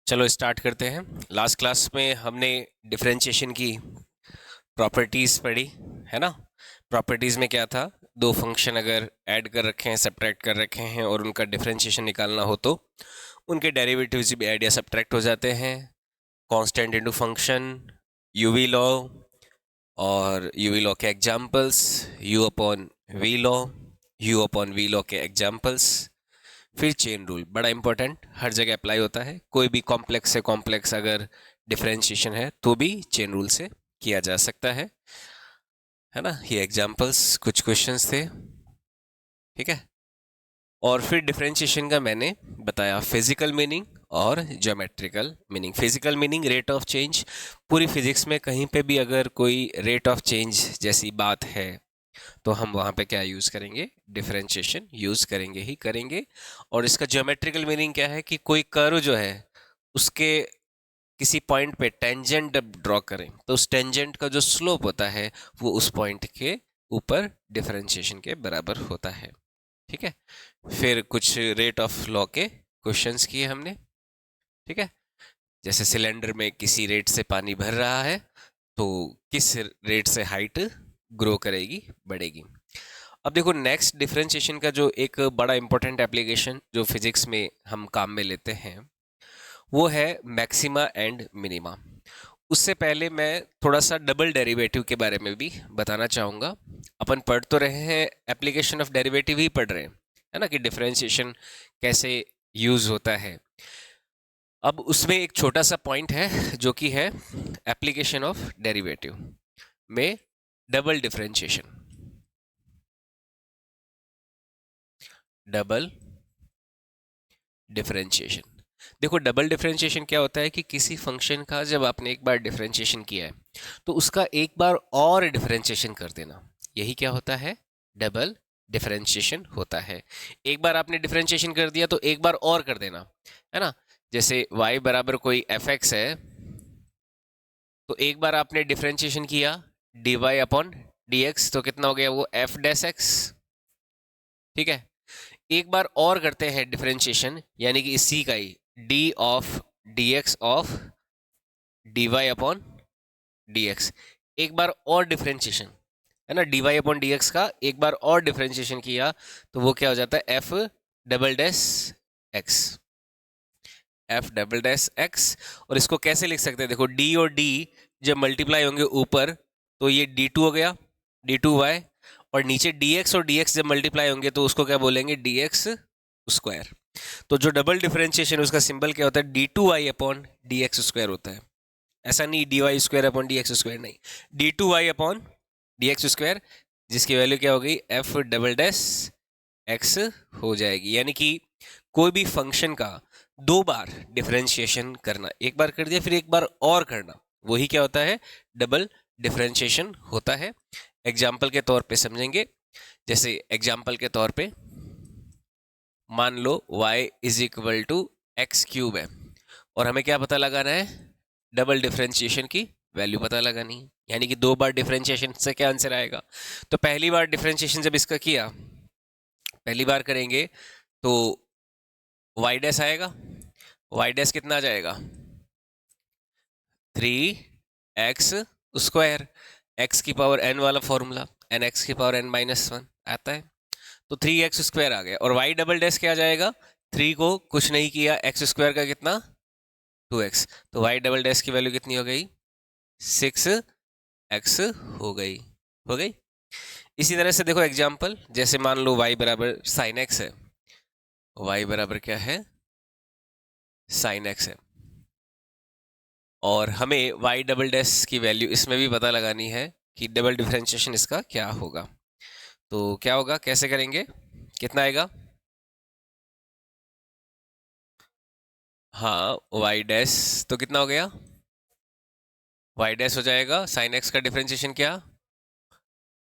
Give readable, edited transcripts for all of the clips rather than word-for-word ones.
चलो स्टार्ट करते हैं। लास्ट क्लास में हमने डिफरेंशिएशन की प्रॉपर्टीज़ पढ़ी, है ना। प्रॉपर्टीज़ में क्या था, दो फंक्शन अगर ऐड कर रखे हैं, सब्ट्रैक्ट कर रखे हैं और उनका डिफरेंशिएशन निकालना हो तो उनके डेरिवेटिव्स भी ऐड या सब्ट्रैक्ट हो जाते हैं। Constant into function, UV law और यूवी लॉ के examples, u upon v law, u upon v law के एग्जांपल्स। फिर चेन रूल, बड़ा इंपॉर्टेंट, हर जगह अप्लाई होता है। कोई भी कॉम्प्लेक्स से कॉम्प्लेक्स अगर डिफरेंशिएशन है तो भी चेन रूल से किया जा सकता है ना। ये एग्जांपल्स, कुछ क्वेश्चंस थे, ठीक है। और फिर डिफरेंशिएशन का मैंने बताया फिजिकल मीनिंग और geometrical meaning. Physical meaning rate of change, पूरी फिजिक्स में कहीं पे भी अगर कोई रेट ऑफ चेंज जैसी बात है तो हम वहाँ पे क्या यूज़ करेंगे, डिफरेंशिएशन यूज़ करेंगे ही करेंगे। और इसका ज्योमेट्रिकल मीनिंग क्या है कि कोई कर्व जो है उसके किसी पॉइंट पे टेंजेंट ड्रॉ करें तो उस टेंजेंट का जो स्लोप होता है वो उस पॉइंट के ऊपर डिफरेंशिएशन के बराबर होता है, ठीक है। फिर कुछ रेट ऑफ लॉ के क्वेश्चंस किए हमने, ठीक है। जैसे सिलेंडर में किसी रेट से पानी भर रहा है तो किस रेट से हाइट ग्रो करेगी, बढ़ेगी। अब देखो नेक्स्ट डिफरेंशिएशन का जो एक बड़ा इंपॉर्टेंट एप्लीकेशन जो फिजिक्स में हम काम में लेते हैं वो है मैक्सिमा एंड मिनिमा। उससे पहले मैं थोड़ा सा डबल डेरिवेटिव के बारे में भी बताना चाहूँगा। अपन पढ़ तो रहे हैं, एप्लीकेशन ऑफ डेरिवेटिव ही पढ़ रहे हैं, है ना, कि डिफरेंशिएशन कैसे यूज़ होता है। अब उसमें एक छोटा सा पॉइंट है जो कि है एप्लीकेशन ऑफ डेरिवेटिव में डबल डिफरेंशिएशन। डबल डिफरेंशिएशन, देखो डबल डिफरेंशिएशन क्या होता है कि किसी फंक्शन का जब आपने एक बार डिफरेंशिएशन किया है तो उसका एक बार और डिफरेंशिएशन कर देना, यही क्या होता है, डबल डिफरेंशिएशन होता है। एक बार आपने डिफरेंशिएशन कर दिया तो एक बार और कर देना, है ना। जैसे y बराबर कोई एफ एक्स है तो एक बार आपने डिफरेंशिएशन किया dy अपॉन डी एक्स तो कितना हो गया वो एफ डैश एक्स, ठीक है। एक बार और करते हैं डिफरेंशिएशन यानी कि इसी का ही d of d x of d y upon d x, एक बार और डिफरेंशिएशन, है ना, d y upon d x का एक बार और डिफरेंशिएशन किया तो वो क्या हो जाता है, F double dash x, F double dash x. और इसको कैसे लिख सकते हैं, देखो डी और डी जब मल्टीप्लाई होंगे ऊपर तो ये डी टू हो गया, डी टू वाई, और नीचे डी एक्स और डी एक्स जब मल्टीप्लाई होंगे तो उसको क्या बोलेंगे, डी एक्स स्क्वायर। तो जो डबल डिफरेंशिएशन उसका सिंबल क्या होता है, d two y upon d x square होता है। ऐसा नहीं d y square upon d x square, नहीं, d two y upon d x square, जिसकी वैल्यू क्या हो गई, एफ डबल डैश एक्स हो जाएगी। यानी कि कोई भी फंक्शन का दो बार डिफरेंशिएशन करना, एक बार कर दिया फिर एक बार और करना, वही क्या होता है, डबल डिफरेंशिएशन होता है। एग्जाम्पल के तौर पे समझेंगे, जैसे एग्जाम्पल के तौर पे मान लो y is equal to x cube है और हमें क्या पता लगाना है, डबल डिफरेंशिएशन की वैल्यू पता लगानी है। यानी कि दो बार डिफरेंशिएशन से क्या आंसर आएगा, तो पहली बार डिफरेंशिएशन जब इसका किया, पहली बार करेंगे तो y डैश आएगा, y डैश कितना आ जाएगा, 3x स्क्वायर, x की पावर n वाला फॉर्मूला, एन एक्स की पावर n माइनस वन आता है, तो 3x स्क्वायर आ गया। और y डबल डैश क्या आ जाएगा, 3 को कुछ नहीं किया, x स्क्वायर का कितना 2x, तो y डबल डैश की वैल्यू कितनी हो गई, 6x हो गई। इसी तरह से देखो एग्जाम्पल, जैसे मान लो y बराबर साइन एक्स है, y बराबर क्या है, साइन एक्स है, और हमें y डबल डैश की वैल्यू इसमें भी पता लगानी है कि डबल डिफरेंशिएशन इसका क्या होगा। तो क्या होगा, कैसे करेंगे, कितना आएगा, हाँ y डैश तो कितना हो गया, y डैश हो जाएगा साइन एक्स का डिफरेंशिएशन क्या,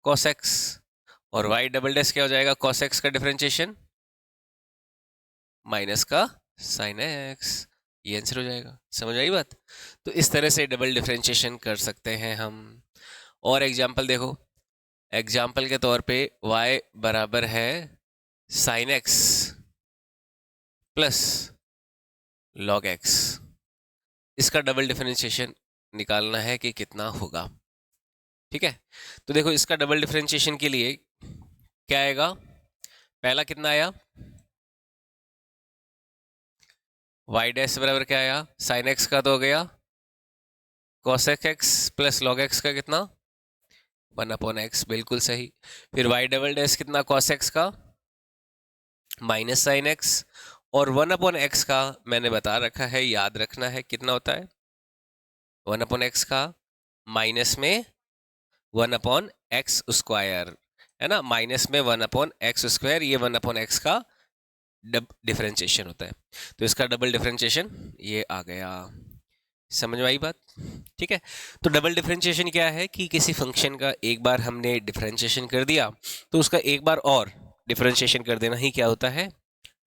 cos x, और y डबल डैश क्या हो जाएगा, cos x का डिफरेंशिएशन माइनस का साइन एक्स, ये आंसर हो जाएगा। समझ आई बात। तो इस तरह से डबल डिफरेंशिएशन कर सकते हैं हम। और एग्जाम्पल देखो, एग्जाम्पल के तौर पे y बराबर है sine x plus log x, इसका डबल डिफरेंशिएशन निकालना है कि कितना होगा। ठीक है, तो देखो इसका डबल डिफरेंशिएशन के लिए क्या आएगा, पहला कितना आया, वाई डैश बराबर क्या आया, साइन एक्स का तो हो गया, cosec x plus log x का कितना, 1/x, बिल्कुल सही। फिर वाई डबल डैश कितना, कॉस एक्स का माइनस साइन एक्स, और 1/x का मैंने बता रखा है, याद रखना है कितना होता है, 1/x का माइनस में 1/x स्क्वायर, है ना, माइनस में 1/x स्क्वायर, ये 1/x का डिफरेंशिएशन होता है। तो इसका डबल डिफरेंशिएशन ये आ गया, समझ में आई बात। ठीक है, तो डबल डिफरेंशिएशन क्या है कि किसी फंक्शन का एक बार हमने डिफरेंशिएशन कर दिया तो उसका एक बार और डिफरेंशिएशन कर देना ही क्या होता है,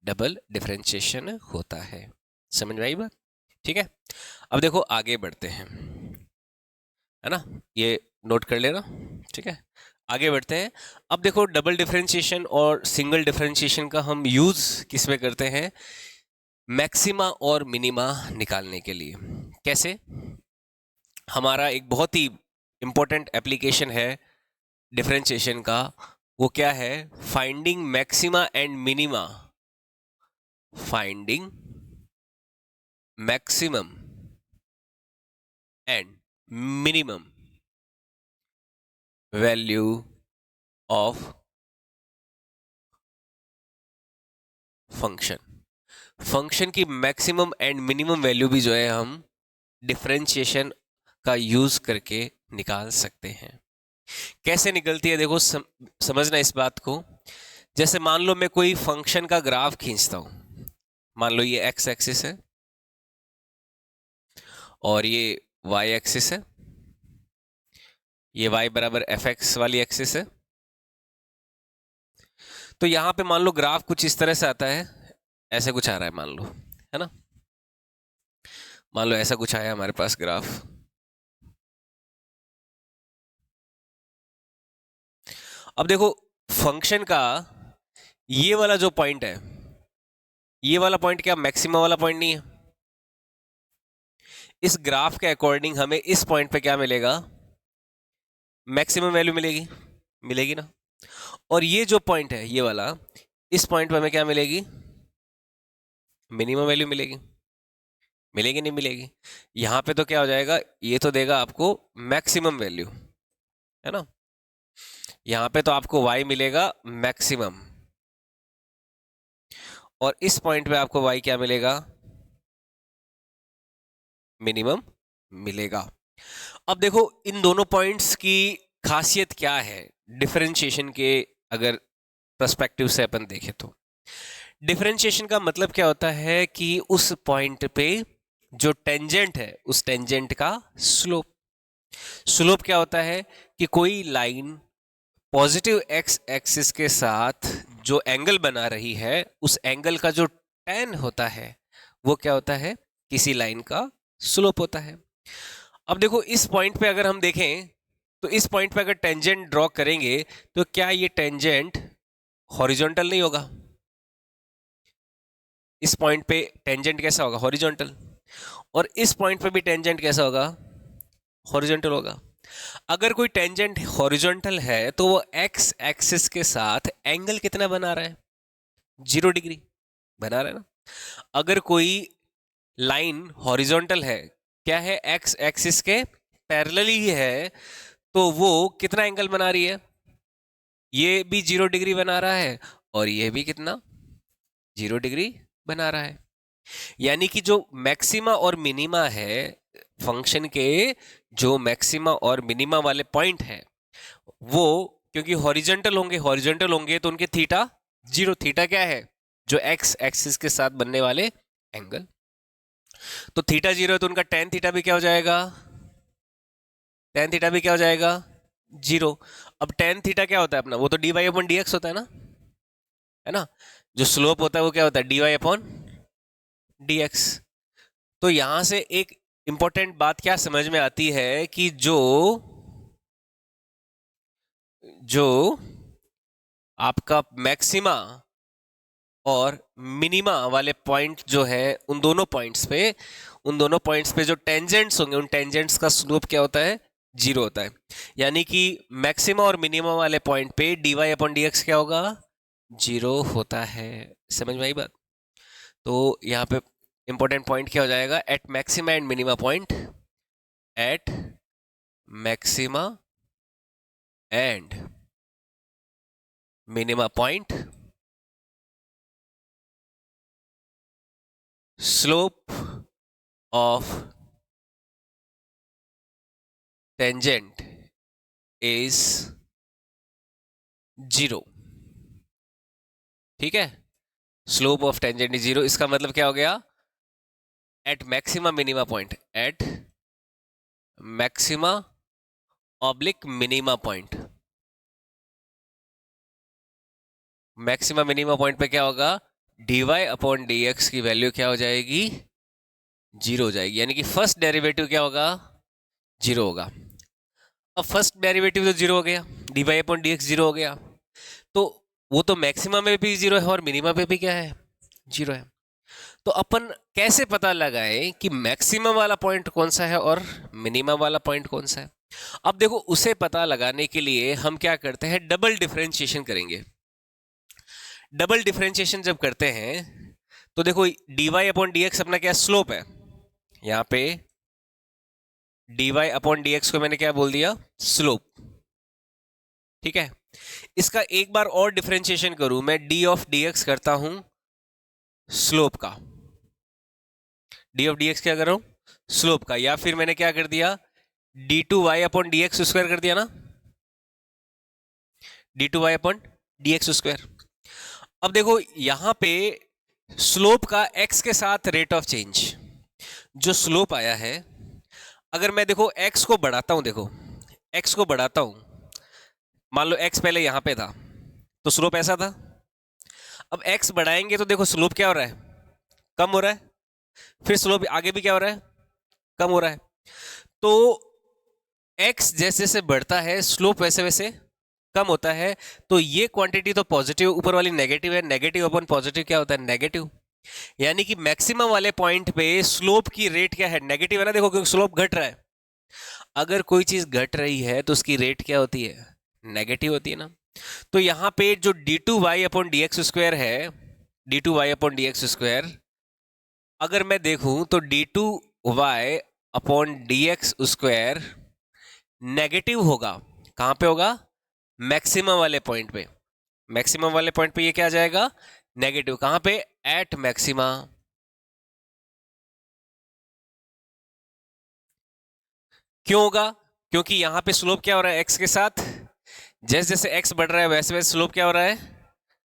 डबल डिफरेंशिएशन होता है। समझ में आई बात। ठीक है, अब देखो आगे बढ़ते हैं, है ना, ये नोट कर लेना। ठीक है, आगे बढ़ते हैं। अब देखो डबल डिफरेंशिएशन और सिंगल डिफरेंशिएशन का हम यूज किस में करते हैं, मैक्सिमा और मिनिमा निकालने के लिए। कैसे, हमारा एक बहुत ही इंपॉर्टेंट एप्लीकेशन है डिफरेंशिएशन का, वो क्या है, finding maxima and minima, finding maximum and minimum value of function. Function की मैक्सिमम एंड मिनिमम वैल्यू भी जो है हम डिफरेंशिएशन का यूज करके निकाल सकते हैं। कैसे निकलती है, देखो समझना इस बात को। जैसे मान लो मैं कोई फंक्शन का ग्राफ खींचता हूं, मान लो ये एक्स एक्सिस है और ये वाई एक्सिस है, ये y बराबर एफ एक्स वाली एक्सिस है। तो यहां पे मान लो ग्राफ कुछ इस तरह से आता है, ऐसे कुछ आ रहा है मान लो, है ना, मान लो ऐसा कुछ आया हमारे पास ग्राफ। अब देखो फंक्शन का ये वाला जो पॉइंट है, ये वाला पॉइंट क्या मैक्सिमम वाला पॉइंट नहीं है। इस ग्राफ के अकॉर्डिंग हमें इस पॉइंट पे क्या मिलेगा, मैक्सिमम वैल्यू मिलेगी, मिलेगी ना। और ये जो पॉइंट है ये वाला, इस पॉइंट पे हमें क्या मिलेगी, मिनिमम वैल्यू मिलेगी, मिलेगी नहीं मिलेगी। यहां पे तो क्या हो जाएगा, ये तो देगा आपको मैक्सिमम वैल्यू, है ना, यहां पे तो आपको y मिलेगा मैक्सिमम, और इस पॉइंट पे आपको y क्या मिलेगा, मिनिमम मिलेगा। अब देखो इन दोनों पॉइंट्स की खासियत क्या है डिफरेंशिएशन के, अगर पर्सपेक्टिव से अपन देखें तो डिफरेंशिएशन का मतलब क्या होता है कि उस पॉइंट पे जो टेंजेंट है उस टेंजेंट का स्लोप। स्लोप क्या होता है कि कोई लाइन पॉजिटिव एक्स एक्सिस के साथ जो एंगल बना रही है उस एंगल का जो tan होता है वो क्या होता है, किसी लाइन का स्लोप होता है। अब देखो इस पॉइंट पे अगर हम देखें तो इस पॉइंट पे अगर टेंजेंट ड्रॉ करेंगे तो क्या ये टेंजेंट हॉरिजॉन्टल नहीं होगा, इस पॉइंट पे टेंजेंट कैसा होगा, हॉरिजॉन्टल, और इस पॉइंट पे भी टेंजेंट कैसा होगा, हॉरिजॉन्टल होगा। अगर कोई टेंजेंट हॉरिजॉन्टल है तो वो एक्स एक्सिस के साथ एंगल कितना बना रहा है, 0 डिग्री बना रहा है ना। अगर कोई लाइन हॉरिजॉन्टल है, क्या है, एक्स एक्सिस के पैरेलल ही है, तो वो कितना एंगल बना रही है, ये भी 0 डिग्री बना रहा है और ये भी कितना, 0 डिग्री बना रहा है। यानी कि जो मैक्सिमा और मिनिमा है फंक्शन के, जो मैक्सिमा और मिनिमा वाले पॉइंट है वो क्योंकि हॉरिजॉन्टल होंगे तो उनके थीटा 0, थीटा क्या है, जो एक्स एक्सिस के साथ बनने वाले एंगल। तो थीटा 0 है तो उनका टेन थीटा भी क्या हो जाएगा, टेन थीटा भी क्या हो जाएगा, 0। अब टेन थीटा क्या होता है अपना, वो तो dy अपॉन डी एक्स होता है ना, जो स्लोप होता है वो क्या होता है, dy अपॉन डी एक्स। तो यहां से एक इंपॉर्टेंट बात क्या समझ में आती है कि जो जो आपका मैक्सिमा और मिनिमा वाले पॉइंट जो है उन दोनों पॉइंट्स पे जो टेंजेंट्स होंगे उन टेंजेंट्स का स्लोप क्या होता है, जीरो होता है। यानी कि मैक्सिमा और मिनिमा वाले पॉइंट पे dy अपॉन डी एक्स क्या होगा, जीरो होता है। समझ में आई बात? तो यहाँ पे इंपॉर्टेंट पॉइंट क्या हो जाएगा, at maxima and minima point, at maxima and minima point slope of tangent is zero. ठीक है, slope of tangent is zero, इसका मतलब क्या हो गया, at maxima minima point, at maxima oblique minima point, maxima minima point पे क्या होगा, dy अपॉन डी एक्स की वैल्यू क्या हो जाएगी, जीरो हो जाएगी। यानी कि फर्स्ट डेरिवेटिव क्या होगा, जीरो होगा। अब फर्स्ट डेरिवेटिव तो जीरो हो गया, dy upon d x zero हो गया, तो वो तो मैक्सिमम में भी जीरो है और मिनिमम पे भी क्या है, जीरो है। तो अपन कैसे पता लगाएं कि मैक्सिमम वाला पॉइंट कौन सा है और मिनिमम वाला पॉइंट कौन सा है? अब देखो, उसे पता लगाने के लिए हम क्या करते हैं, डबल डिफरेंशिएशन करेंगे। डबल डिफरेंशिएशन जब करते हैं तो देखो, dy अपॉन डी एक्स अपना क्या स्लोप है, यहां पे dy अपॉन डी एक्स को मैंने क्या बोल दिया, स्लोप। ठीक है, इसका एक बार और डिफरेंशिएशन करूं मैं, d ऑफ डी एक्स करता हूं स्लोप का, d ऑफ डी एक्स क्या कर रहा हूं, स्लोप का, या फिर मैंने क्या कर दिया, d two y upon d x square कर दिया ना, d two y upon d x square. अब देखो यहां पे स्लोप का x के साथ रेट ऑफ चेंज, जो स्लोप आया है, अगर मैं देखो x को बढ़ाता हूं, देखो x को बढ़ाता हूं, मान लो x पहले यहां पे था तो स्लोप ऐसा था, अब x बढ़ाएंगे तो देखो स्लोप क्या हो रहा है, कम हो रहा है, फिर स्लोप आगे भी क्या हो रहा है, कम हो रहा है। तो x जैसे जैसे बढ़ता है स्लोप वैसे वैसे कम होता है। तो ये क्वांटिटी तो पॉजिटिव, ऊपर वाली नेगेटिव है, नेगेटिव अपॉन पॉजिटिव क्या होता है, नेगेटिव। यानी कि मैक्सिमम वाले पॉइंट पे स्लोप की रेट क्या है, नेगेटिव है ना, देखो क्योंकि स्लोप घट रहा है। अगर कोई चीज घट रही है तो उसकी रेट क्या होती है, नेगेटिव होती है ना। तो यहां पे जो d two y upon d x square है, d two y upon d x square, अगर मैं देखूं तो d two y upon d x square negative होगा। कहां पे होगा, मैक्सिमम वाले पॉइंट पे। मैक्सिमम वाले पॉइंट पे ये क्या आ जाएगा, नेगेटिव। कहां पे, एट मैक्सिमा। क्यों होगा, क्योंकि यहां पे स्लोप क्या हो रहा है, एक्स के साथ, जैसे जैसे एक्स बढ़ रहा है वैसे वैसे स्लोप क्या हो रहा है,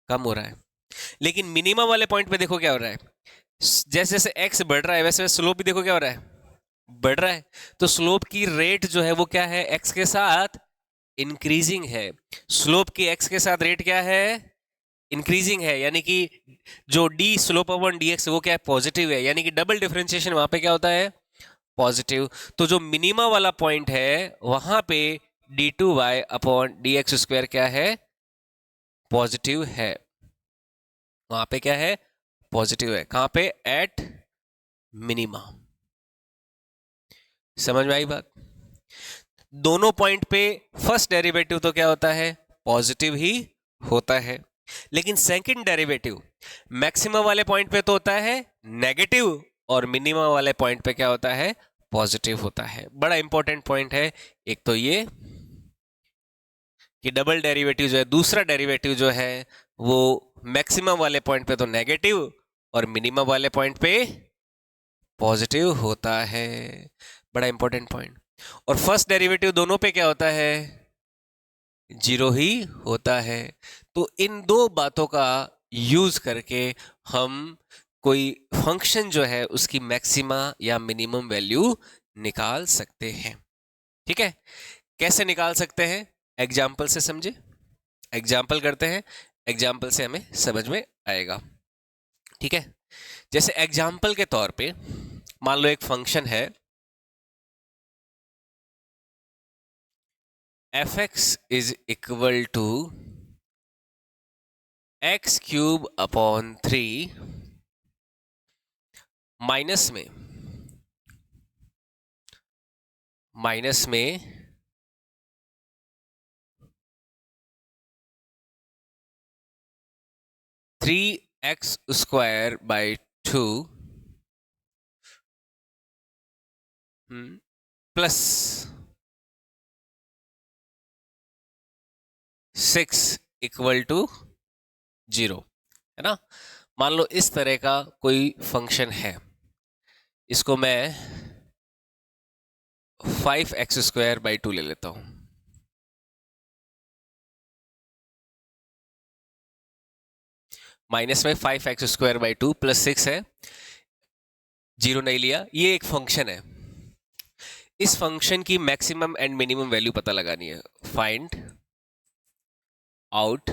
कम हो रहा है। लेकिन मिनिमम वाले पॉइंट पे देखो क्या हो रहा है, जैसे जैसे एक्स बढ़ रहा है वैसे वैसे स्लोप भी देखो क्या हो रहा है, बढ़ रहा है। तो स्लोप की रेट जो है वो क्या है, एक्स के साथ इंक्रीजिंग है। स्लोप की एक्स के साथ रेट क्या है, इंक्रीजिंग है। यानी कि जो D slope upon d x वो क्या है, पॉजिटिव है। यानी कि डबल डिफरेंशिएशन वहां पे क्या होता है, पॉजिटिव। तो जो मिनिमा वाला पॉइंट है वहां पे d two y upon d x square क्या है, पॉजिटिव है। वहां पे क्या है, पॉजिटिव है। कहां पे, एट मिनिमा। समझ में आई बात? दोनों पॉइंट पे फर्स्ट डेरिवेटिव तो क्या होता है, पॉजिटिव ही होता है। लेकिन सेकंड डेरिवेटिव मैक्सिमम वाले पॉइंट पे तो होता है नेगेटिव, और मिनिमम वाले पॉइंट पे क्या होता है, पॉजिटिव होता है। बड़ा इंपॉर्टेंट पॉइंट है एक तो ये कि डबल डेरिवेटिव जो है, दूसरा डेरिवेटिव जो है वो मैक्सिमम वाले पॉइंट पे तो नेगेटिव और मिनिमम वाले पॉइंट पे पॉजिटिव होता है। बड़ा इंपॉर्टेंट पॉइंट। और फर्स्ट डेरिवेटिव दोनों पे क्या होता है, जीरो ही होता है। तो इन दो बातों का यूज करके हम कोई फंक्शन जो है उसकी मैक्सिमा या मिनिमम वैल्यू निकाल सकते हैं। ठीक है, कैसे निकाल सकते हैं, एग्जाम्पल से समझे। एग्जाम्पल करते हैं, एग्जाम्पल से हमें समझ में आएगा। ठीक है, जैसे एग्जाम्पल के तौर पे मान लो एक फंक्शन है f x is equal to x cube upon 3 minus में 3x² by 2 plus 6 equal to 0, है ना। मान लो इस तरह का कोई फंक्शन है, इसको मैं 5x² बाई 2 ले लेता हूं। माइनस में 5x² बाई 2 प्लस 6 है, 0 नहीं लिया। ये एक फंक्शन है, इस फंक्शन की मैक्सिमम एंड मिनिमम वैल्यू पता लगानी है। Find out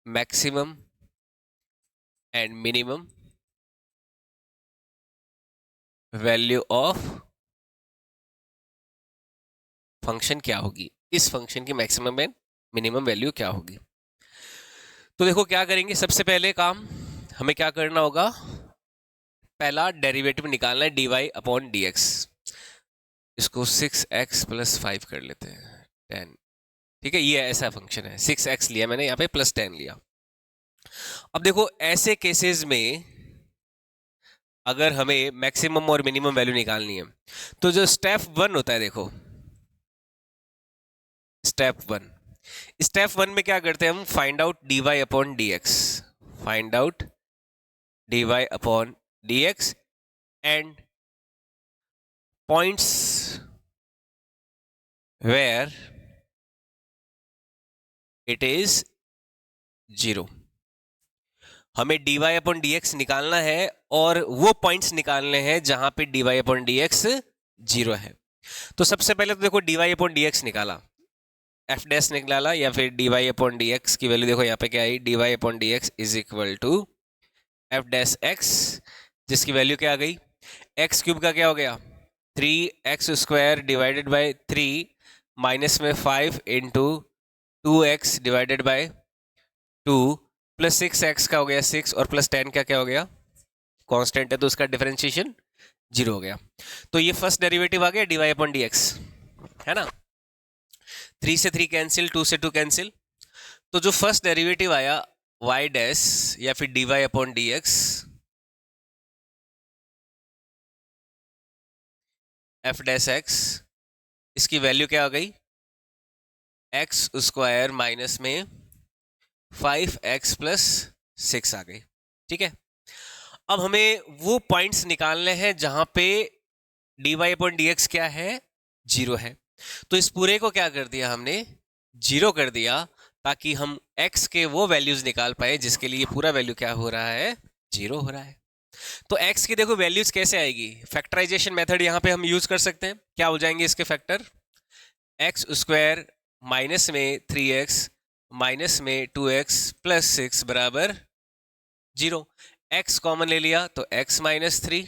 maximum and minimum value of function क्या होगी, इस फंक्शन की मैक्सिमम एंड मिनिमम वैल्यू क्या होगी। तो देखो क्या करेंगे, सबसे पहले काम हमें क्या करना होगा, पहला डेरिवेटिव निकालना है dy अपॉन dx। इसको 6x प्लस 5 कर लेते हैं, 10। ठीक है, ये ऐसा फंक्शन है, 6x लिया मैंने, यहाँ पे प्लस 10 लिया। अब देखो ऐसे केसेस में अगर हमें मैक्सिमम और मिनिमम वैल्यू निकालनी है, तो जो स्टेप 1 होता है, देखो स्टेप वन में क्या करते हैं हम, find out dy upon dx, find out dy upon dx and points where it is 0। हमें dy अपॉन dx निकालना है और वो पॉइंट्स निकालने हैं जहां पे dy अपॉन dx 0 है। तो सबसे पहले तो देखो dy अपॉन dx निकाला, एफ डैश निकाला, या फिर dy अपॉन dx की वैल्यू देखो यहाँ पे क्या आई, dy upon dx is equal to f dash x, जिसकी वैल्यू क्या आ गई, एक्स क्यूब का क्या हो गया 3x² डिवाइडेड बाई 3 माइनस में 5 into 2x divided by 2 plus 6x का हो गया 6 और प्लस 10 का क्या हो गया, कांस्टेंट है तो उसका डिफरेंशिएशन 0 हो गया। तो ये फर्स्ट डेरिवेटिव आ गया dy अपॉन dx, है ना। 3 से 3 कैंसिल, 2 से 2 कैंसिल, तो जो फर्स्ट डेरिवेटिव आया y डैश या फिर dy upon dx f dash x, इसकी वैल्यू क्या आ गई, x² माइनस में 5x प्लस 6 आ गई। ठीक है, अब हमें वो पॉइंट्स निकालने हैं जहां पे dy अपॉन dx क्या है, 0 है। तो इस पूरे को क्या कर दिया हमने, 0 कर दिया, ताकि हम x के वो वैल्यूज निकाल पाए जिसके लिए पूरा वैल्यू क्या हो रहा है, 0 हो रहा है। तो x की देखो वैल्यूज कैसे आएगी, फैक्टराइजेशन मेथड यहां पे हम यूज कर सकते हैं। क्या हो जाएंगे इसके फैक्टर, x² माइनस में 3x माइनस में 2x प्लस 6 बराबर 0। x कॉमन ले लिया तो x माइनस 3,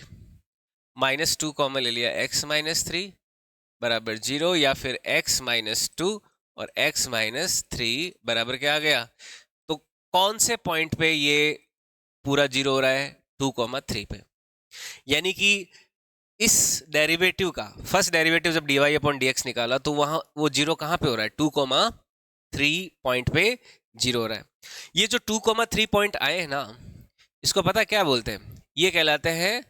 माइनस 2 कॉमन ले लिया x माइनस 3 बराबर 0, या फिर x माइनस 2 और x माइनस 3 बराबर क्या आ गया। तो कौन से पॉइंट पे ये पूरा 0 हो रहा है, 2,3 पे। यानी कि इस डेरिवेटिव का फर्स्ट डेरिवेटिव जब dy अपॉन dx निकाला तो वहां वो 0 कहां पे हो रहा है, 2,3 पॉइंट पे 0 हो रहा है। ये जो 2,3 पॉइंट आए हैं ना, इसको पता क्या बोलते हैं, ये कहलाते हैं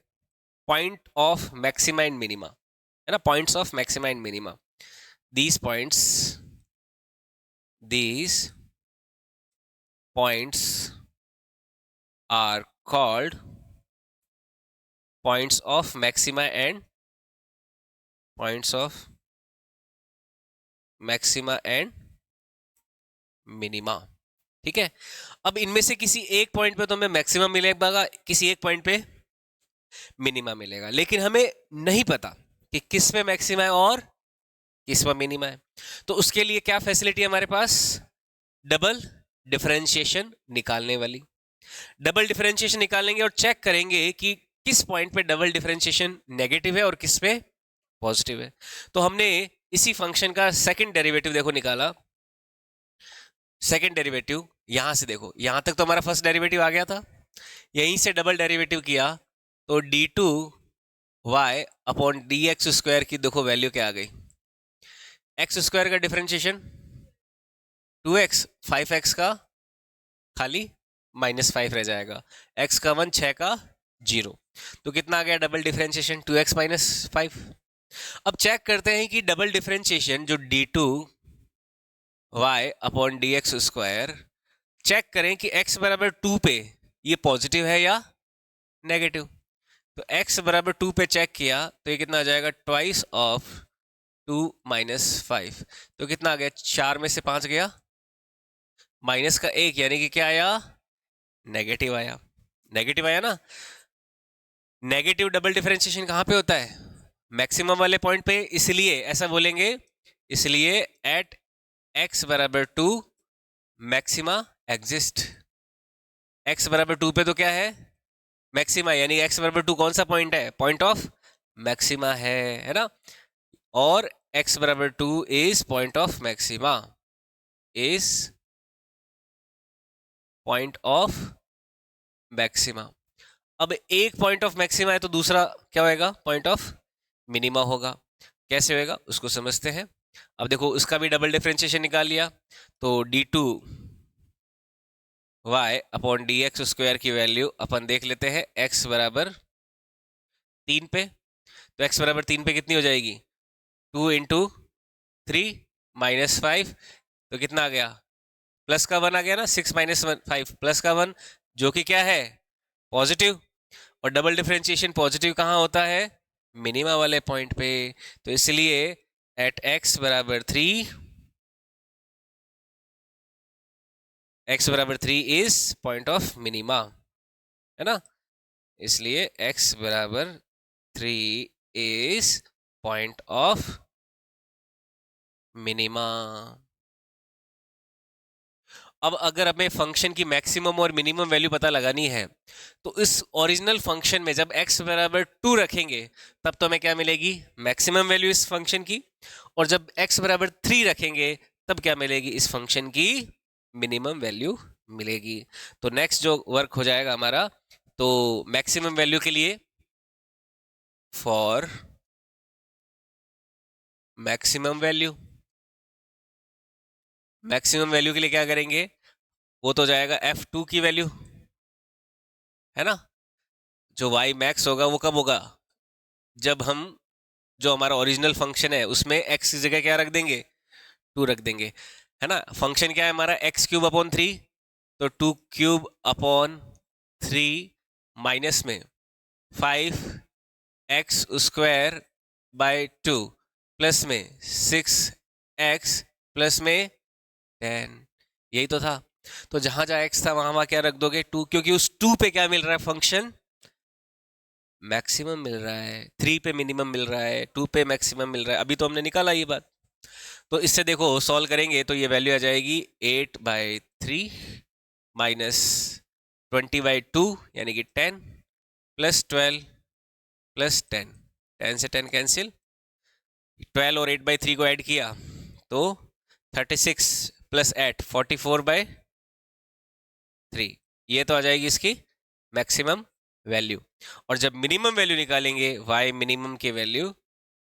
point of maxima and minima, है ना, points of maxima and minima. these points are called points of maxima and minima. ठीक है, अब इनमें से किसी एक पॉइंट पे तो हमें मैक्सिमम मिलेगा, किसी एक पॉइंट पे मिनिमा मिलेगा, लेकिन हमें नहीं पता कि किस पे मैक्सिमा है और किस पे मिनिमा है। तो उसके लिए क्या फैसिलिटी है हमारे पास, डबल डिफरेंशिएशन निकालने वाली। डबल डिफरेंशिएशन निकालेंगे और चेक करेंगे कि किस पॉइंट पे डबल डिफरेंशिएशन नेगेटिव है और किस पे पॉजिटिव है। तो हमने इसी फंक्शन का सेकंड डेरिवेटिव देखो निकाला, सेकेंड डेरिवेटिव यहां से देखो, यहां तक तो हमारा फर्स्ट डेरिवेटिव आ गया था, यहीं से डबल डेरिवेटिव किया तो d2y अपॉन dx² की देखो वैल्यू क्या आ गई, x² का डिफरेंशिएशन 2x, 5x का खाली -5 रह जाएगा, x का 1, 6 का 0, तो कितना आ गया डबल डिफरेंशिएशन 2x - 5। अब चेक करते हैं कि डबल डिफरेंशिएशन जो d2y अपॉन dx², चेक करें कि x बराबर 2 पे ये पॉजिटिव है या नेगेटिव। तो x बराबर 2 पे चेक किया तो ये कितना आ जाएगा, ट्वाइस ऑफ 2 - 5, तो कितना आ गया, 4 में से 5 गया, माइनस का 1 यानी कि क्या आया, नेगेटिव आया। नेगेटिव आया ना। नेगेटिव डबल डिफरेंशिएशन कहाँ पे होता है, मैक्सिमम वाले पॉइंट पे, इसलिए ऐसा बोलेंगे, इसलिए एट x बराबर 2 मैक्सिमा एग्जिस्ट। x बराबर 2 पे तो क्या है, मैक्सिमा, यानी x बराबर 2 कौन सा पॉइंट है, पॉइंट ऑफ मैक्सिमा है ना। और x बराबर 2 is point of maxima, is point of maxima. अब एक पॉइंट ऑफ मैक्सिमा है तो दूसरा क्या होएगा, पॉइंट ऑफ मिनिमा होगा। कैसे होएगा उसको समझते हैं। अब देखो उसका भी डबल डिफरेंशिएशन निकाल लिया, तो d2y अपॉन dx² की वैल्यू अपन देख लेते हैं, x बराबर 3 पे, तो x बराबर 3 पे कितनी हो जाएगी, 2 × 3 - 5, तो कितना आ गया, प्लस का 1 आ गया ना, 6 - 5 प्लस का 1 जो कि क्या है, पॉजिटिव। और डबल डिफरेंशिएशन पॉजिटिव कहाँ होता है, मिनिमा वाले पॉइंट पे, तो इसलिए एट x बराबर 3, x बराबर 3 इज पॉइंट ऑफ मिनिमा, है ना। इसलिए x बराबर 3 इज पॉइंट ऑफ मिनिमा। अब अगर हमें फंक्शन की मैक्सिमम और मिनिमम वैल्यू पता लगानी है तो इस ओरिजिनल फंक्शन में जब x बराबर 2 रखेंगे तब तो हमें क्या मिलेगी, मैक्सिमम वैल्यू इस फंक्शन की, और जब x बराबर 3 रखेंगे तब क्या मिलेगी, इस फंक्शन की मिनिमम वैल्यू मिलेगी। तो नेक्स्ट जो वर्क हो जाएगा हमारा, तो मैक्सिमम वैल्यू के लिए for maximum value, maximum value के लिए क्या करेंगे, वो तो जाएगा f2 की वैल्यू, है ना। जो y मैक्स होगा वो कब होगा, जब हम जो हमारा ओरिजिनल फंक्शन है उसमें x की जगह क्या रख देंगे, 2 रख देंगे, है ना। फंक्शन क्या है हमारा, x³ अपॉन 3, तो 2³ अपॉन 3 माइनस में 5x² बाय 2 प्लस में 6x प्लस में 10, यही तो था। तो जहां जहां x था वहां वहां क्या रख दोगे, 2, क्योंकि उस 2 पे क्या मिल रहा है, फंक्शन मैक्सिमम मिल रहा है, 3 पे मिनिमम मिल रहा है, 2 पे मैक्सिमम मिल रहा है, अभी तो हमने निकाला ये बात। तो इससे देखो सॉल्व करेंगे तो ये वैल्यू आ जाएगी 8/3 माइनस 20/2 यानी कि 10 प्लस 12 प्लस 10, 10 से 10 कैंसिल, 12 और 8/3 को ऐड किया तो 36 प्लस 8 44/3, ये तो आ जाएगी इसकी मैक्सिमम वैल्यू। और जब मिनिमम वैल्यू निकालेंगे y मिनिमम की वैल्यू,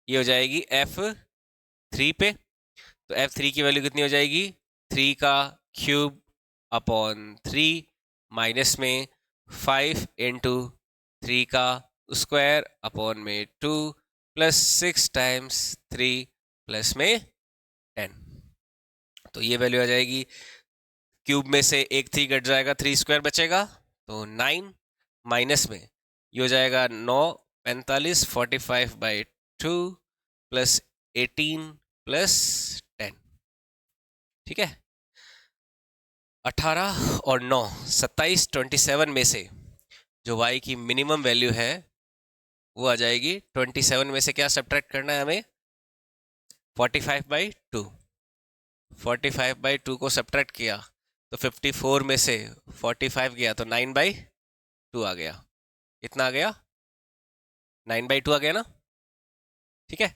ये हो जाएगी f3 पे, तो f3 की वैल्यू कितनी हो जाएगी, 3 का क्यूब अपॉन 3 माइनस में 5 × 3 का स्क्वायर अपॉन में 2 प्लस 6 टाइम्स 3 प्लस में 10, तो ये वैल्यू आ जाएगी, क्यूब में से एक 3 कट जाएगा, 3² बचेगा, तो 9 माइनस में ये हो जाएगा 9 45 45/2 प्लस 18 प्लस 10, ठीक है। 18 और 9 27, 27 में से जो y की मिनिमम वैल्यू है वो आ जाएगी 27 में से क्या सब्ट्रैक्ट करना है हमें, 45/2, 45/2 को सब्ट्रैक्ट किया तो 54 में से 45 गया तो 9/2 आ गया, इतना आ गया, 9/2 आ गया ना, ठीक है।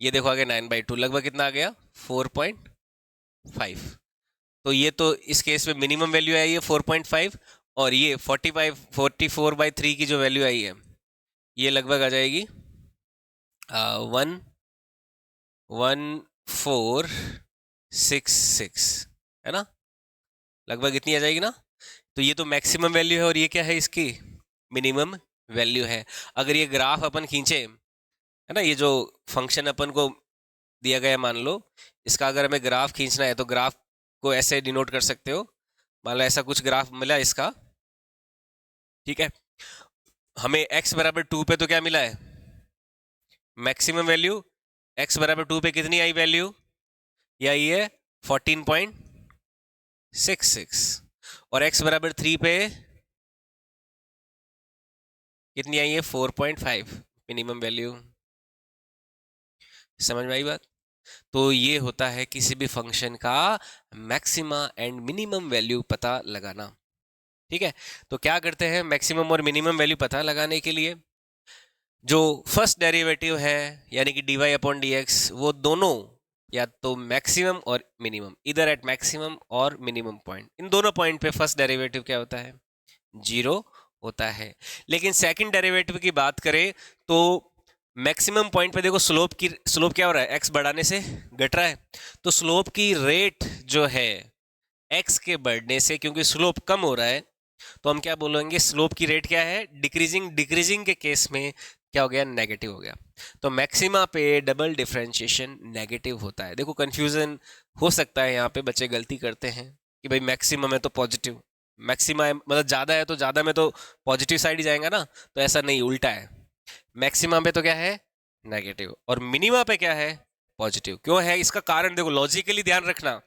ये देखो आ गया 9/2, लगभग कितना आ गया, 4.5। तो ये तो इस केस में मिनिमम वैल्यू आई है 4.5, और ये 44/3 की जो वैल्यू आई है ये लगभग आ जाएगी 11466, है ना, लगभग इतनी आ जाएगी ना। तो ये तो मैक्सिमम वैल्यू है और ये क्या है, इसकी मिनिमम वैल्यू है। अगर ये ग्राफ अपन खींचे, है ना, ये जो फंक्शन अपन को दिया गया है मान लो, इसका अगर हमें ग्राफ खींचना है तो ग्राफ को ऐसे डिनोट कर सकते हो। मान लो ऐसा कुछ ग्राफ मिला इसका, ठीक है, हमें x बराबर 2 पे तो क्या मिला है, मैक्सिमम वैल्यू। x बराबर 2 पे कितनी आई वैल्यू, ये आई है 14.66, और x बराबर 3 पे कितनी आई है 4.5 मिनिमम वैल्यू। समझ में आई बात। तो ये होता है किसी भी फंक्शन का मैक्सिमा एंड मिनिमम वैल्यू पता लगाना। ठीक है, तो क्या करते हैं, मैक्सिमम और मिनिमम वैल्यू पता लगाने के लिए जो फर्स्ट डेरिवेटिव है यानी कि dy अपॉन dx, वो दोनों या तो मैक्सिमम और मिनिमम, इधर एट मैक्सिमम और मिनिमम पॉइंट, इन दोनों पॉइंट पे फर्स्ट डेरिवेटिव क्या होता है, जीरो होता है। लेकिन सेकंड डेरिवेटिव की बात करें तो मैक्सिमम पॉइंट पे देखो स्लोप क्या हो रहा है, x बढ़ाने से घट रहा है, तो स्लोप की रेट जो है x के बढ़ने से, क्योंकि स्लोप कम हो रहा है, तो हम क्या बोलेंगे, स्लोप की रेट क्या है, डिक्रीजिंग। डिक्रीजिंग के केस में क्या हो गया, नेगेटिव हो गया। तो मैक्सिमा पे डबल डिफरेंशिएशन नेगेटिव होता है। देखो कंफ्यूजन हो सकता है, यहाँ पे बच्चे गलती करते हैं कि भाई मैक्सिमम है तो पॉजिटिव, मैक्सिमा मतलब ज्यादा है तो ज्यादा में तो पॉजिटिव साइड ही जाएगा ना, तो ऐसा नहीं, उल्टा है। मैक्सिमम पे तो क्या है, नेगेटिव, और मिनिमा पे क्या है, पॉजिटिव। क्यों है इसका कारण, देखो लॉजिकली ध्यान रखना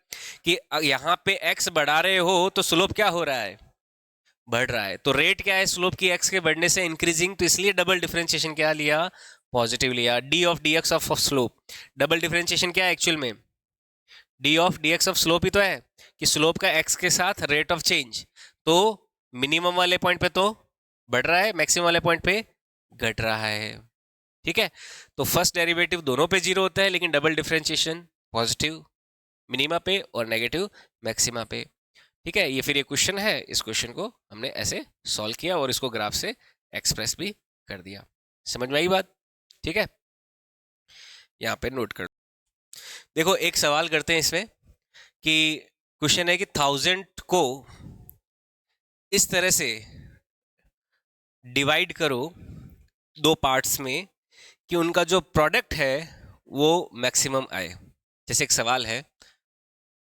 कि यहाँ पे एक्स बढ़ा रहे हो तो स्लोप क्या हो रहा है, बढ़ रहा है। तो रेट क्या है स्लोप की, एक्स के बढ़ने से इंक्रीजिंग, तो इसलिए डबल डिफरेंशिएशन क्या लिया, पॉजिटिव लिया। D of d x of slope, double differentiation क्या है एक्चुअल में, d of d x of slope ही तो है, कि स्लोप का एक्स के साथ रेट ऑफ चेंज। तो मिनिमम वाले पॉइंट पे तो बढ़ रहा है, मैक्सिमम वाले पॉइंट पे घट रहा है। ठीक है, तो फर्स्ट डेरिवेटिव दोनों पे जीरो होता है, लेकिन डबल डिफरेंशिएशन पॉजिटिव मिनिमा पे और नेगेटिव मैक्सिमा पे। ठीक है, ये फिर ये क्वेश्चन है, इस क्वेश्चन को हमने ऐसे सॉल्व किया और इसको ग्राफ से एक्सप्रेस भी कर दिया। समझ में आई बात। ठीक है, यहाँ पे नोट कर देखो, एक सवाल करते हैं इसमें कि क्वेश्चन है कि 1000 को इस तरह से डिवाइड करो दो पार्ट्स में कि उनका जो प्रोडक्ट है वो मैक्सिमम आए। जैसे एक सवाल है,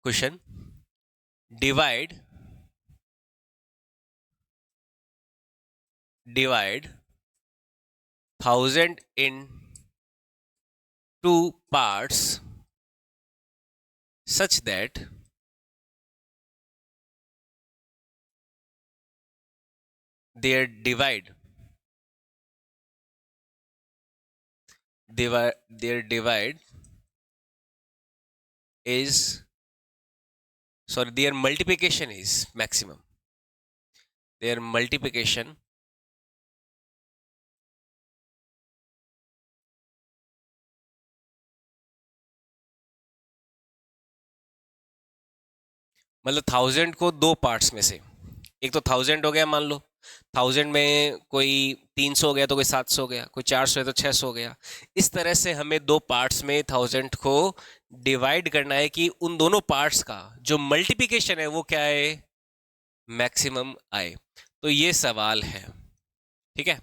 question, divide 1000 in two parts such that their divide is, sorry, their multiplication is maximum. Their multiplication मतलब 1000 को दो पार्ट्स में से, एक तो 1000 हो गया मान लो, 1000 में कोई 300 हो गया तो कोई 700 हो गया, कोई 400 है तो 600 हो गया। इस तरह से हमें दो पार्ट्स में 1000 को डिवाइड करना है कि उन दोनों पार्ट्स का जो मल्टीप्लिकेशन है वो क्या है, मैक्सिमम आए। तो ये सवाल है। ठीक है,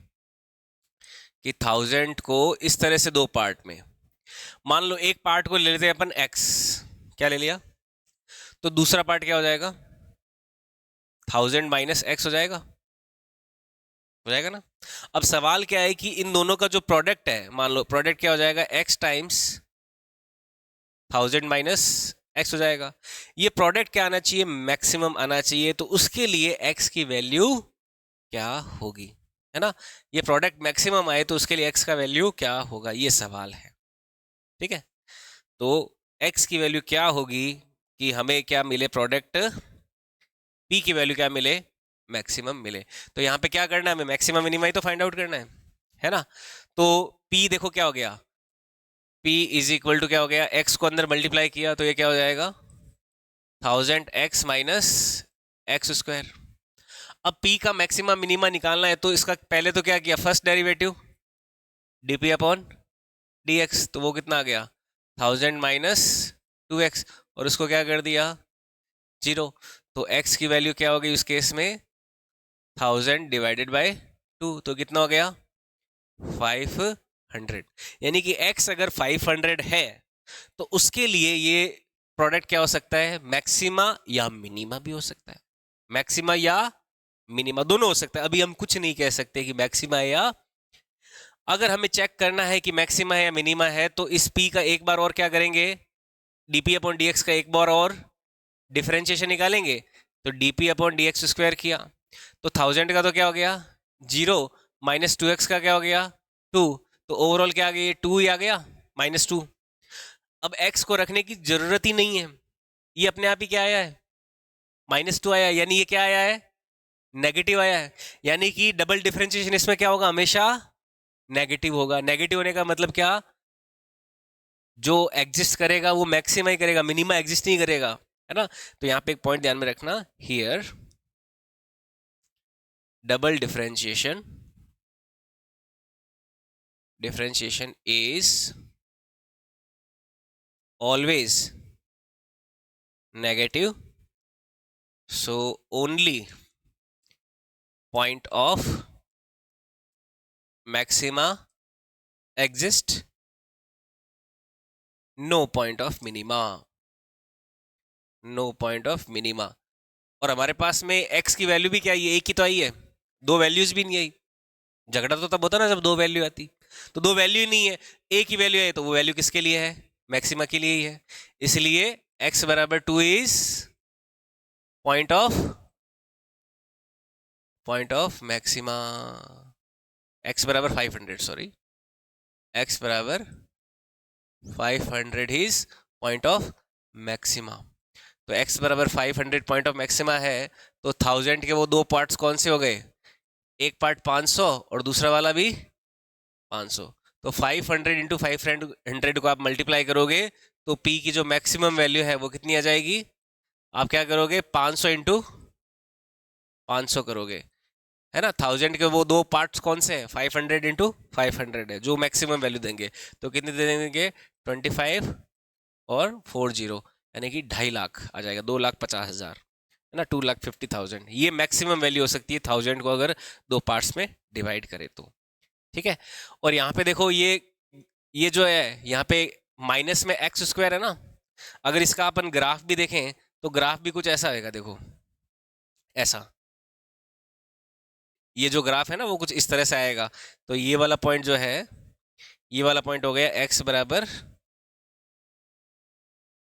कि 1000 को इस तरह से दो पार्ट में, मान लो एक पार्ट को ले लेते हैं अपन x, क्या ले लिया, तो दूसरा पार्ट क्या हो जाएगा, 1000 माइनस एक्स हो जाएगा, ना। अब सवाल क्या है कि इन दोनों का जो प्रोडक्ट है, मान लो प्रोडक्ट क्या हो जाएगा, x टाइम्स 1000 माइनस एक्स हो जाएगा। ये प्रोडक्ट क्या आना चाहिए, मैक्सिमम आना चाहिए। तो उसके लिए x की वैल्यू क्या होगी, है ना, ये प्रोडक्ट मैक्सिमम आए तो उसके लिए x का वैल्यू क्या होगा, ये सवाल है। ठीक है, तो x की वैल्यू क्या होगी कि हमें क्या मिले, प्रोडक्ट p की वैल्यू क्या मिले, मैक्सिमम मिले। तो यहाँ पे क्या करना है, हमें मैक्सिमम मिनिमम ही तो फाइंड आउट करना है ना। तो p देखो क्या हो गया, p इज इक्वल टू क्या हो गया, x को अंदर मल्टीप्लाई किया तो ये क्या हो जाएगा, 1000x माइनस एक्स स्क्वायर। अब p का मैक्सिमा मिनिमा निकालना है तो इसका पहले तो क्या किया, first derivative dp upon dx, तो वो कितना आ गया 1000 माइनस 2x, और उसको क्या कर दिया 0। तो x की वैल्यू क्या होगी उस केस में 1000 डिवाइडेड बाय 2, तो कितना हो गया 500। यानी कि x अगर 500 है तो उसके लिए ये प्रोडक्ट क्या हो सकता है, मैक्सिमा या मिनिमा भी हो सकता है, मैक्सिमा या मिनिमा दोनों हो सकता है। अभी हम कुछ नहीं कह सकते कि मैक्सिमा है या, अगर हमें चेक करना है कि मैक्सिमा है या मिनिमा है तो इस p का एक बार और क्या करेंगे, dp अपॉन dx का एक बार और डिफरेंशिएशन निकालेंगे, तो dp अपॉन dx स्क्वायर किया तो 1000 का तो क्या हो गया 0, माइनस 2x का क्या हो गया 2, तो ओवरऑल क्या आ गया 2 ही आ गया -2। अब x को रखने की जरूरत ही नहीं है, ये अपने आप ही क्या आया है -2 आया है, यानी ये क्या आया है नेगेटिव आया है। यानी कि डबल डिफरेंशिएशन इसमें क्या होगा, हमेशा नेगेटिव होगा। नेगेटिव होने का मतलब क्या, जो एग्जिस्ट करेगा वो मैक्सिमा ही करेगा, मिनिमा एग्जिस्ट नहीं करेगा, है ना। तो यहां पे एक पॉइंट ध्यान में रखना, here double differentiation is always negative, so only point of maxima exist, no point of minima, no point of minima। और हमारे पास में x की वैल्यू भी क्या है, एक ही तो आई है, दो वैल्यूज भी नहीं आई। झगड़ा तो तब होता ना जब दो वैल्यू आती, तो दो वैल्यू ही नहीं है, एक ही वैल्यू है, तो वो वैल्यू किसके लिए है, मैक्सिमा के लिए ही है। इसलिए x बराबर 2 is point of maxima, x बराबर 500, सॉरी x बराबर 500 इज पॉइंट ऑफ मैक्सिमा। तो x बराबर 500 पॉइंट ऑफ मैक्सिमा है, तो 1000 के वो दो पार्ट्स कौन से हो गए, एक पार्ट 500 और दूसरा वाला भी 500। तो 500 इंटू 500 को आप मल्टीप्लाई करोगे तो p की जो मैक्सिमम वैल्यू है वो कितनी आ जाएगी, आप क्या करोगे 500 इंटू 500 करोगे, है ना। 1000 के वो दो पार्ट्स कौन से हैं, 500 इंटू 500 है जो मैक्सिमम वैल्यू देंगे, तो कितने दे देंगे 25 और 40, यानी कि 2.5 लाख आ जाएगा, 2,50,000, है ना, 2,50,000। ये मैक्सिमम वैल्यू हो सकती है 1000 को अगर दो पार्ट्स में डिवाइड करें तो, ठीक है। और यहाँ पे देखो ये जो है यहाँ पे माइनस में एक्स स्क्वायर है ना, अगर इसका अपन ग्राफ भी देखें तो ग्राफ भी कुछ ऐसा आएगा, देखो ऐसा, ये जो ग्राफ है ना वो कुछ इस तरह से आएगा। तो ये वाला पॉइंट जो है, ये वाला पॉइंट हो गया x बराबर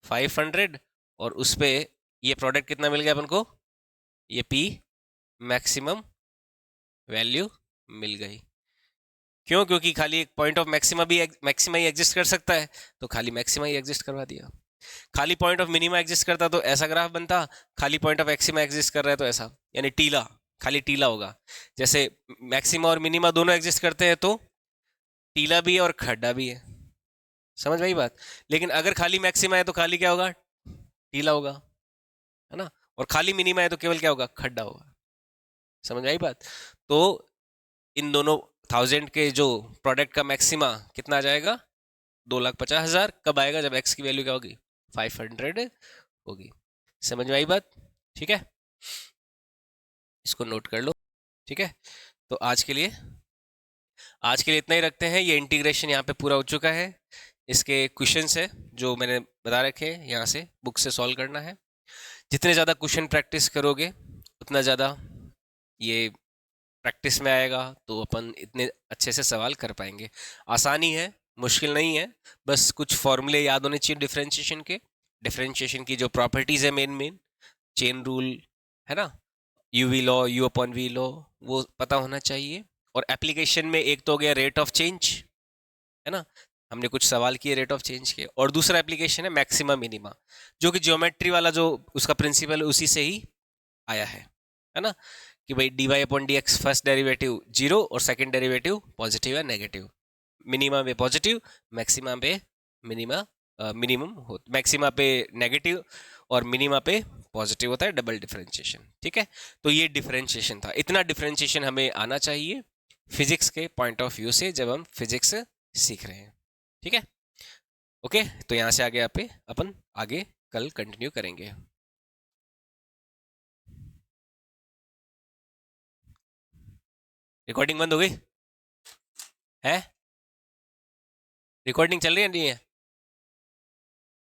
500, और उस पे ये प्रोडक्ट कितना मिल गया अपन को, ये p मैक्सिमम वैल्यू मिल गई। क्यों, क्योंकि खाली एक point of maxima he exist कर सकता है, तो खाली मैक्सिमा ही एग्जिस्ट करवा दिया। खाली पॉइंट ऑफ मिनिमा एग्जिस्ट करता तो ऐसा ग्राफ बनता, खाली पॉइंट ऑफ एक्सिमा एग्जिस्ट कर रहा है तो ऐसा, यानी टीला, खाली टीला होगा। जैसे मैक्सिमा और मिनिमा दोनों एग्जिस्ट करते हैं तो टीला भी है और खड्डा भी है, समझ में आई बात। लेकिन अगर खाली मैक्सिमा है तो खाली क्या होगा, टीला होगा, है ना, और खाली मिनिमा है तो केवल क्या होगा, खड्डा होगा, समझ में आई बात। तो इन दोनों 1000 के जो प्रोडक्ट का मैक्सिमा कितना आ जाएगा 2,50,000, कब आएगा, जब x की वैल्यू क्या होगी 500 होगी। समझ में आई बात, ठीक है, इसको नोट कर लो, ठीक है। तो आज के लिए इतना ही रखते हैं। ये इंटीग्रेशन यहाँ पे पूरा हो चुका है, इसके क्वेश्चंस है जो मैंने बता रखे हैं, यहाँ से बुक से सॉल्व करना है। जितने ज़्यादा क्वेश्चन प्रैक्टिस करोगे उतना ज़्यादा ये प्रैक्टिस में आएगा, तो अपन इतने अच्छे से सवाल कर पाएंगे। आसानी है, मुश्किल नहीं है, बस कुछ फॉर्मूले याद होने चाहिए डिफरेंशिएशन की जो प्रॉपर्टीज़ है, मेन चेन रूल, है ना, UV law, u upon v law, वो पता होना चाहिए। और एप्लीकेशन में एक तो हो गया रेट ऑफ चेंज, है ना, हमने कुछ सवाल किए रेट ऑफ चेंज के, और दूसरा एप्लीकेशन है मैक्सिमा मिनिमा, जो कि ज्योमेट्री वाला जो उसका प्रिंसिपल है उसी से ही आया है ना, कि भाई dy upon d x first derivative 0 और सेकंड डेरिवेटिव पॉजिटिव या नेगेटिव, मिनिमा पे पॉजिटिव, मैक्सिमा पे मिनिमम हो, मैक्सिमा पे नेगेटिव और मिनिमा पे पॉजिटिव होता है, डबल डिफरेंशिएशन। ठीक है, तो ये डिफरेंशिएशन था। इतना डिफरेंशिएशन हमें आना चाहिए फिजिक्स के पॉइंट ऑफ व्यू से जब हम फिजिक्स सीख रहे हैं। ठीक है, ओके, तो यहाँ से आगे अपन आगे कल कंटिन्यू करेंगे। रिकॉर्डिंग बंद हो गई है? रिकॉर्डिंग चल रही है नहीं है?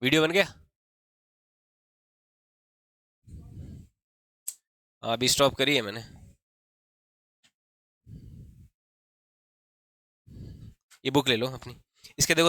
वीडियो बन गया? हाँ, अभी स्टॉप करी है मैंने। ये बुक ले लो अपनी, इसके देखो